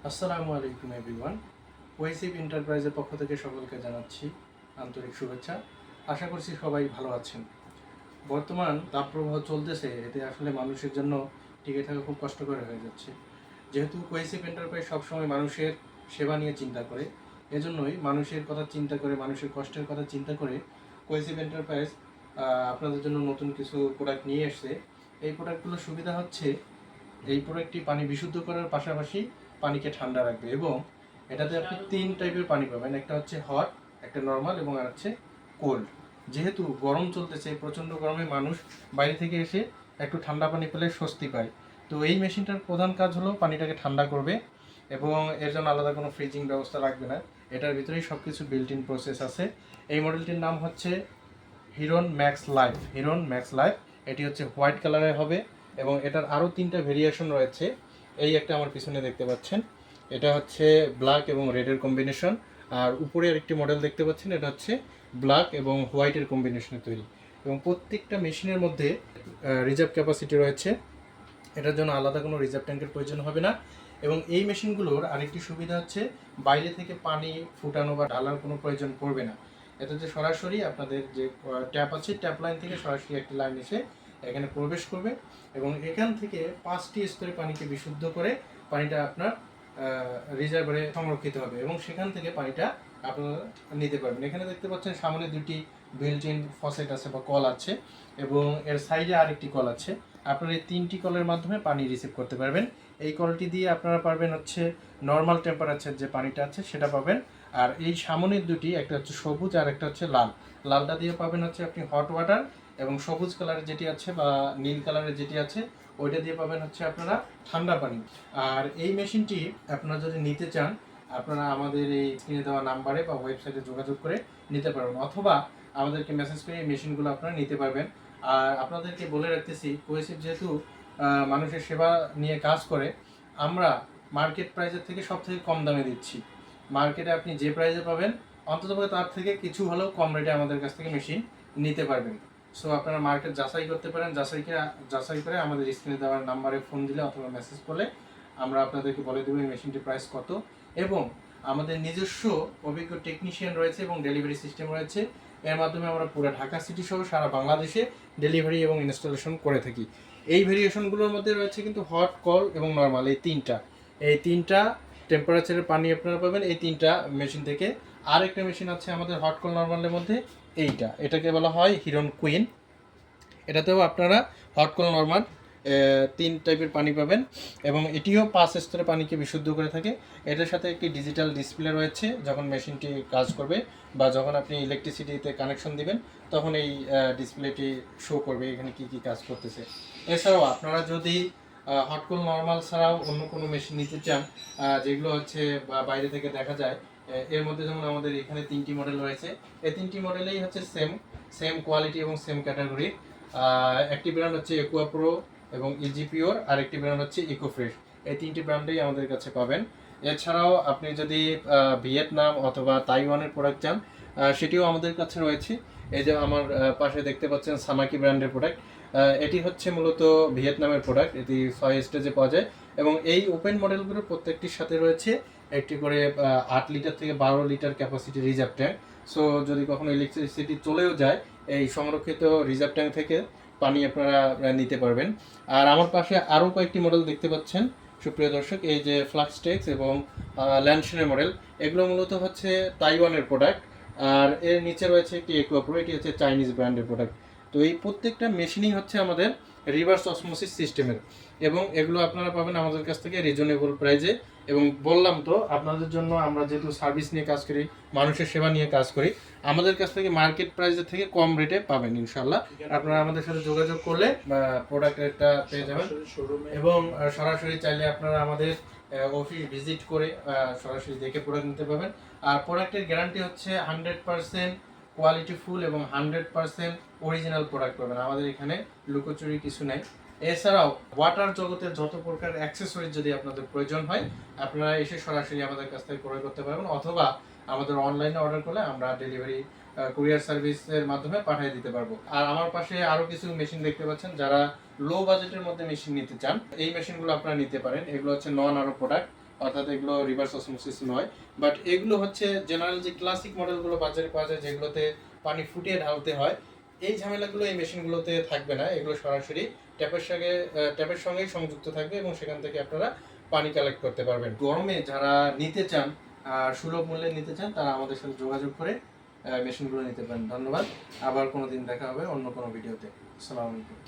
আসসালামু আলাইকুম এভরিওয়ান। ওয়েসিভ এন্টারপ্রাইজের পক্ষ থেকে সকলকে জানাচ্ছি আন্তরিক শুভেচ্ছা। আশা করছি সবাই ভালো আছেন। বর্তমান তাপপ্রবাহ চলতেছে, এতে আসলে মানুষের জন্য টিকে থাকা খুব কষ্টকর হয়ে যাচ্ছে। যেহেতু কোয়েসিভ এন্টারপ্রাইজ সবসময় মানুষের সেবা নিয়ে চিন্তা করে, এজন্যই মানুষের কথা চিন্তা করে, মানুষের কষ্টের কথা চিন্তা করে কোয়েসিভ এন্টারপ্রাইজ আপনাদের জন্য নতুন কিছু প্রোডাক্ট নিয়ে এসছে। এই প্রোডাক্টগুলোর সুবিধা হচ্ছে, এই প্রোডাক্টটি পানি বিশুদ্ধ করার পাশাপাশি পানিকে ঠান্ডা রাখবে এবং এটাতে আপনি তিন টাইপের পানি পাবেন। একটা হচ্ছে হট, একটা নর্মাল এবং আর হচ্ছে কোল্ড। যেহেতু গরম চলতেছে, প্রচণ্ড গরমে মানুষ বাইরে থেকে এসে একটু ঠান্ডা পানি পেলে স্বস্তি পায়। তো এই মেশিনটার প্রধান কাজ হলো পানিটাকে ঠান্ডা করবে এবং এর জন্য আলাদা কোনো ফ্রিজিং ব্যবস্থা লাগবে না। এটার ভিতরেই সব কিছু বিল্ট ইন প্রসেস আছে। এই মডেলটির নাম হচ্ছে হিরন ম্যাক্স লাইফ। হিরন ম্যাক্স লাইফ এটি হচ্ছে হোয়াইট কালারের হবে এবং এটার আরও তিনটা ভেরিয়েশন রয়েছে। এই একটা আমার পিছনে দেখতে পাচ্ছেন, এটা হচ্ছে ব্ল্যাক এবং রেডের কম্বিনেশন। আর উপরে আরেকটি মডেল দেখতে পাচ্ছেন, এটা হচ্ছে ব্ল্যাক এবং হোয়াইটের কম্বিনেশনে তৈরি। এবং প্রত্যেকটা মেশিনের মধ্যে রিজার্ভ ক্যাপাসিটি রয়েছে। এটার জন্য আলাদা কোনো রিজার্ভ ট্যাঙ্কের প্রয়োজন হবে না। এবং এই মেশিনগুলোর আরেকটি সুবিধা হচ্ছে, বাইরে থেকে পানি ফুটানো বা ঢালার কোনো প্রয়োজন পড়বে না। এটাতে সরাসরি আপনাদের যে ট্যাপ আছে, ট্যাপ লাইন থেকে সরাসরি একটি লাইন এসে এখানে প্রবেশ করবে এবং এখান থেকে 5টি স্তরে পানিকে বিশুদ্ধ করে পানিটা আপনার রিজার্ভারে সংরক্ষিত হবে এবং সেখান থেকে পানিটা আপনারা নিতে পারবেন। এখানে দেখতে পাচ্ছেন সামনে দুটি বিল্ট ইন ফসেট আছে বা কল আছে এবং এর সাইডে আরেকটি কল আছে। আপনারা এই তিনটি কলের মাধ্যমে পানি রিসিভ করতে পারবেন। এই কলটি দিয়ে আপনারা পারবেন হচ্ছে নর্মাল টেম্পারেচার যে পানিটা আছে সেটা পাবেন। আর এই সামনের দুটি, একটা হচ্ছে সবুজ আর একটা হচ্ছে লাল। লালটা দিয়ে পাবেন হচ্ছে আপনি হট ওয়াটার এবং সবুজ কালারের যেটি আছে বা নীল কালারের যেটি আছে ওইটা দিয়ে পাবেন হচ্ছে আপনারা ঠান্ডা পানি। আর এই মেশিনটি আপনারা যদি নিতে চান, আপনারা আমাদের এই স্ক্রিনে দেওয়া নাম্বারে বা ওয়েবসাইটে যোগাযোগ করে নিতে পারবেন, অথবা আমাদেরকে মেসেজ করে এই মেশিনগুলো আপনারা নিতে পারবেন। আর আপনাদেরকে বলে রাখতেছি, কোয়েসিভ যেহেতু মানুষের সেবা নিয়ে কাজ করে, আমরা মার্কেট প্রাইসের থেকে সব থেকে কম দামে দিচ্ছি। মার্কেটে আপনি যে প্রাইসে পাবেন অন্ততপক্ষে তার থেকে কিছু হলেও কম রেটে আমাদের কাছ থেকে মেশিন নিতে পারবেন। সো আপনারা মার্কেট যাচাই করতে পারেন। যাচাই করে আমাদের স্ক্রিনে দেওয়ার নাম্বারে ফোন দিলে অথবা মেসেজ করলে আমরা আপনাদেরকে বলে দেবো এই মেশিনটির প্রাইস কত। এবং আমাদের নিজস্ব অভিজ্ঞ টেকনিশিয়ান রয়েছে এবং ডেলিভারি সিস্টেম রয়েছে। এর মাধ্যমে আমরা পুরো ঢাকা সিটি সহ সারা বাংলাদেশে ডেলিভারি এবং ইনস্টলেশন করে থাকি। এই ভেরিয়েশনগুলোর মধ্যে রয়েছে কিন্তু হট, কল এবং নর্মাল, এই তিনটা টেম্পারেচারের পানি আপনারা পাবেন এই তিনটা মেশিন থেকে। আর একটা মেশিন আছে আমাদের হট, কল, নর্মালের মধ্যে, এটাকে বলা হয় হিরন কুইন। এটাতেও আপনারা হট, কল, নর্মাল তিন টাইপের পানি পাবেন এবং এটিও 5 স্তরে পানিকে বিশুদ্ধ করে থাকে। এটার সাথে একটি ডিজিটাল ডিসপ্লে রয়েছে। যখন মেশিনটি কাজ করবে বা যখন আপনি ইলেকট্রিসিটিতে কানেকশন দিবেন তখন এই ডিসপ্লেটি শো করবে এখানে কি কি কাজ করতেছে। এছাড়াও আপনারা যদি হট, কল, নর্মাল ছাড়াও অন্য কোনো মেশিন নিতে চান, যেগুলো হচ্ছে বাইরে থেকে দেখা যায়, এর মধ্যে যেমন আমাদের এখানে 3টি মডেল রয়েছে। এই 3টি মডেলেই হচ্ছে সেম কোয়ালিটি এবং সেম ক্যাটাগরি। একটি ব্র্যান্ড হচ্ছে একুয়া প্রো এবং ইজি পিওর, আর একটি ব্র্যান্ড হচ্ছে ইকো ফ্রেশ। এই 3টি ব্র্যান্ডেই আমাদের কাছে পাবেন। এছাড়াও আপনি যদি ভিয়েতনাম অথবা তাইওয়ানের প্রোডাক্ট চান, সেটিও আমাদের কাছে রয়েছে। এই যে আমার পাশে দেখতে পাচ্ছেন সামাকি ব্র্যান্ডের প্রোডাক্ট, এটি হচ্ছে মূলত ভিয়েতনামের প্রোডাক্ট। এটি 6 স্টেজে পাওয়া যায় এবং এই ওপেন মডেলগুলোর প্রত্যেকটির সাথে রয়েছে একটি করে 8 লিটার থেকে 12 litre capacity reserve tank. So যদি কখনো ইলেকট্রিসিটি চলেও যায়, এই সংরক্ষিত রিজার্ভ ট্যাঙ্ক থেকে পানি আপনারা নিতে পারবেন। আর আমার পাশে আরও কয়েকটি মডেল দেখতে পাচ্ছেন সুপ্রিয় দর্শক, এই যে ফ্লাক্সটেক্স এবং ল্যান্ডসনের মডেল, এগুলো মূলত হচ্ছে তাইওয়ানের প্রোডাক্ট। আর এর নিচে রয়েছে একটি একুয়া প্রো, এটি হচ্ছে চাইনিজ ব্র্যান্ডের প্রোডাক্ট। তো এই প্রত্যেকটা মেশিনই হচ্ছে আমাদের রিভার্স অসমোসিস সিস্টেমের এবং এগুলো আপনারা পাবেন আমাদের কাছ থেকে রিজনেবল প্রাইসে। এবং বললাম তো আপনাদের জন্য, আমরা যেহেতু সার্ভিস নিয়ে কাজ করি, মানুষের সেবা নিয়ে কাজ করি, আমাদের কাছ থেকে মার্কেট প্রাইসের থেকে কম রেটে পাবেন ইনশাল্লাহ। আপনারা আমাদের সাথে যোগাযোগ করলে প্রোডাক্টটা পেয়ে যাবেন এবং সরাসরি চাইলে আপনারা আমাদের অফিস ভিজিট করে সরাসরি দেখে প্রোডাক্ট নিতে পারবেন। আর প্রোডাক্টের গ্যারান্টি হচ্ছে 100% কোয়ালিটি ফুল এবং 100% অরিজিনাল প্রোডাক্ট পাবেন। আমাদের এখানে লুকোচুরি কিছু নাই। এছাড়াও ওয়াটার জগতের যত প্রকার অ্যাক্সেসরিজ যদি আপনাদের প্রয়োজন হয়, আপনারা এসে সরাসরি আমাদের কাছ থেকে ক্রয় করতে পারবেন, অথবা আমাদের অনলাইনে অর্ডার করলে আমরা ডেলিভারি কুরিয়ার সার্ভিসের মাধ্যমে পাঠিয়ে দিতে পারবো। আর আমার পাশে আরও কিছু মেশিন দেখতে পাচ্ছেন, যারা লো বাজেটের মধ্যে মেশিন নিতে চান এই মেশিনগুলো আপনারা নিতে পারেন। এগুলো হচ্ছে নন আরো প্রোডাক্ট। অর্থাৎ এগুলো রিভার্স অসমোসিস নয়, বাট এগুলো হচ্ছে জেনারেল যে ক্লাসিক মডেলগুলো বাজারে পাওয়া যায় যেগুলোতে পানি ফুটিয়ে ঢালতে হয়, এই ঝামেলাগুলো এই মেশিনগুলোতে থাকবে না। এগুলো সরাসরি ট্যাপের সঙ্গেই সংযুক্ত থাকবে এবং সেখান থেকে আপনারা পানি কালেক্ট করতে পারবেন। গরমে যারা নিতে চান আর সুলভ মূল্যে নিতে চান তারা আমাদের সাথে যোগাযোগ করে মেশিনগুলো নিতে পারেন। ধন্যবাদ। আবার কোনো দিন দেখা হবে অন্য কোনো ভিডিওতে। আসসালামু আলাইকুম।